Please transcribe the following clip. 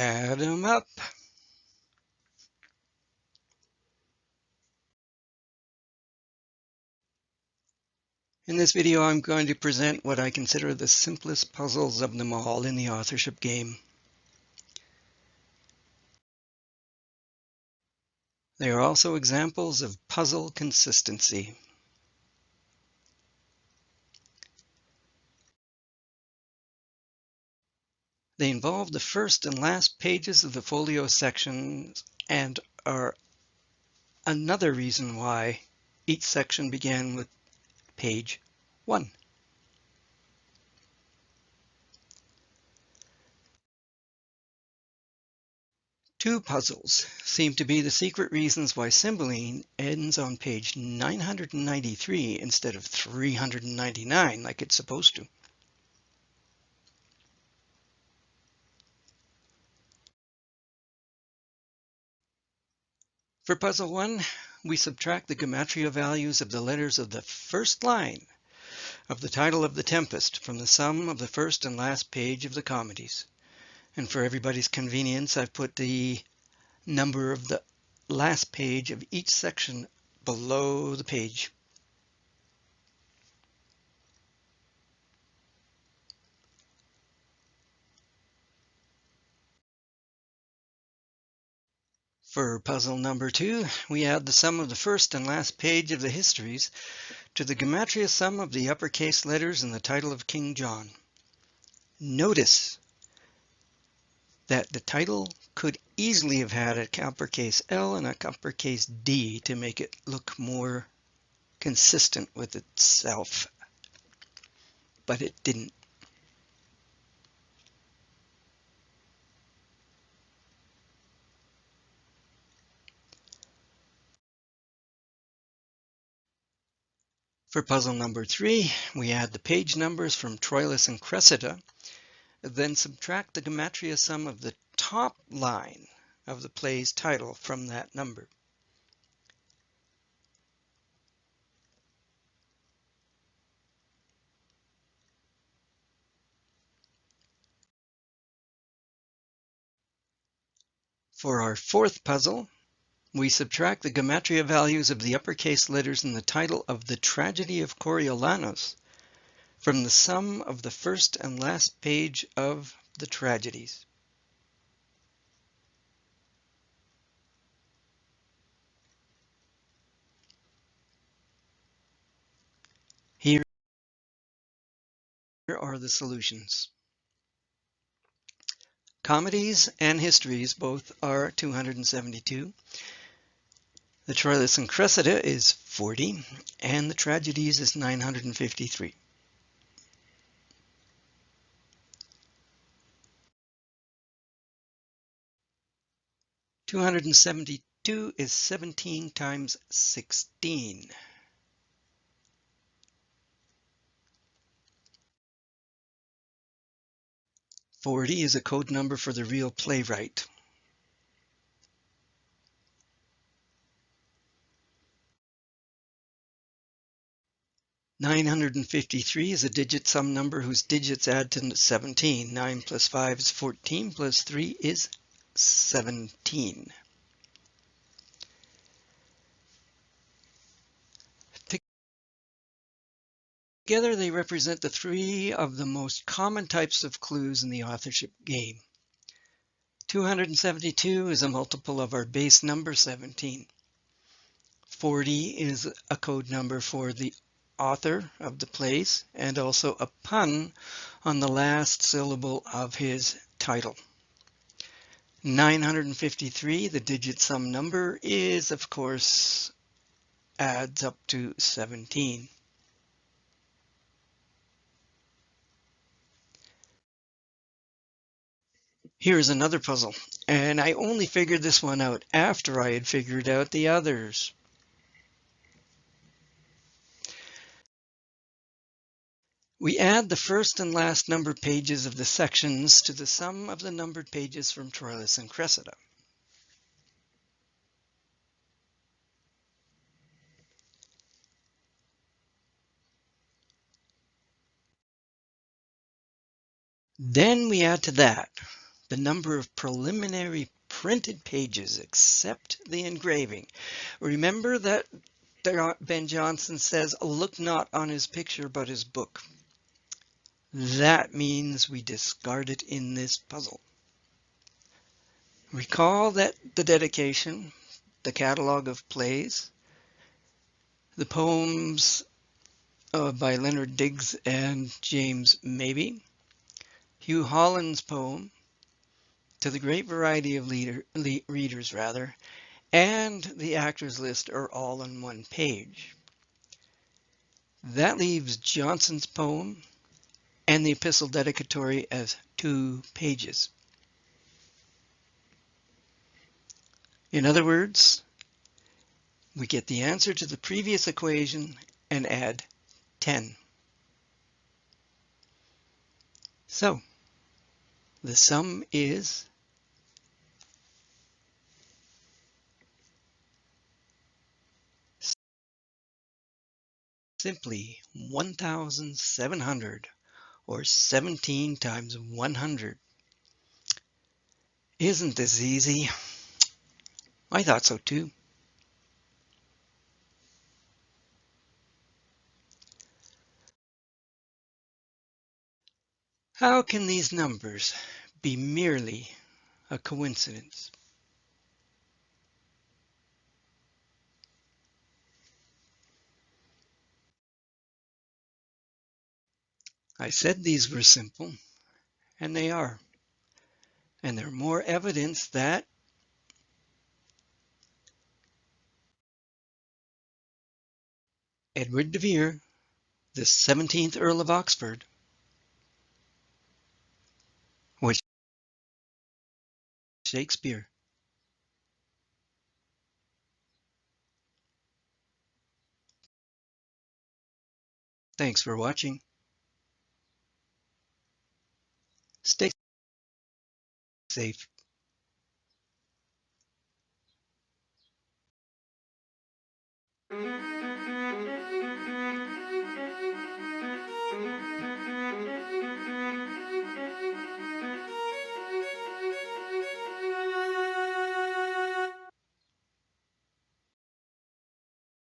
Add 'em up. In this video, I'm going to present what I consider the simplest puzzles of them all in the authorship game. They are also examples of puzzle consistency. They involve the first and last pages of the folio sections and are another reason why each section began with page 1. Two puzzles seem to be the secret reasons why Cymbeline ends on page 993 instead of 399 like it's supposed to. For puzzle 1, we subtract the gematria values of the letters of the first line of the title of the Tempest from the sum of the first and last page of the comedies. And for everybody's convenience, I've put the number of the last page of each section below the page. For puzzle number 2, we add the sum of the first and last page of the histories to the gematria sum of the uppercase letters in the title of King John. Notice that the title could easily have had an uppercase L and an uppercase D to make it look more consistent with itself, but it didn't. For puzzle number 3, we add the page numbers from Troilus and Cressida, then subtract the gematria sum of the top line of the play's title from that number. For our fourth puzzle, we subtract the gematria values of the uppercase letters in the title of the Tragedy of Coriolanus from the sum of the first and last page of the tragedies. Here are the solutions. Comedies and histories both are 272. The Troilus and Cressida is 40, and the tragedies is 953. (272) is 17 times 16. (40) is a code number for the real playwright. (953) is a digit sum number whose digits add to 17. 9 plus 5 is 14, plus 3 is 17. Together they represent the three of the most common types of clues in the authorship game. 272 is a multiple of our base number 17. 40 is a code number for the author of the plays and also a pun on the last syllable of his title. 953, the digit sum number, is of course adds up to 17. Here's another puzzle, and I only figured this one out after I had figured out the others. We add the first and last numbered pages of the sections to the sum of the numbered pages from Troilus and Cressida. Then we add to that the number of preliminary printed pages except the engraving. Remember that Ben Jonson says, "Look not on his picture but his book." That means we discard it in this puzzle. Recall that the dedication, the Catalogue of Plays, the poems by Leonard Digges and James Mabie, Hugh Holland's poem, to the great variety of readers, and the actors list are all on one page. That leaves Jonson's poem and the epistle dedicatory as 2 pages. In other words, we get the answer to the previous equation and add 10. So, the sum is simply 1,700, or 17 times 100. Isn't this easy? I thought so too. How can these numbers be merely a coincidence? I said these were simple, and they are. And they're more evidence that Edward de Vere, the 17th Earl of Oxford, was Shakespeare. Thanks for watching. Stay safe.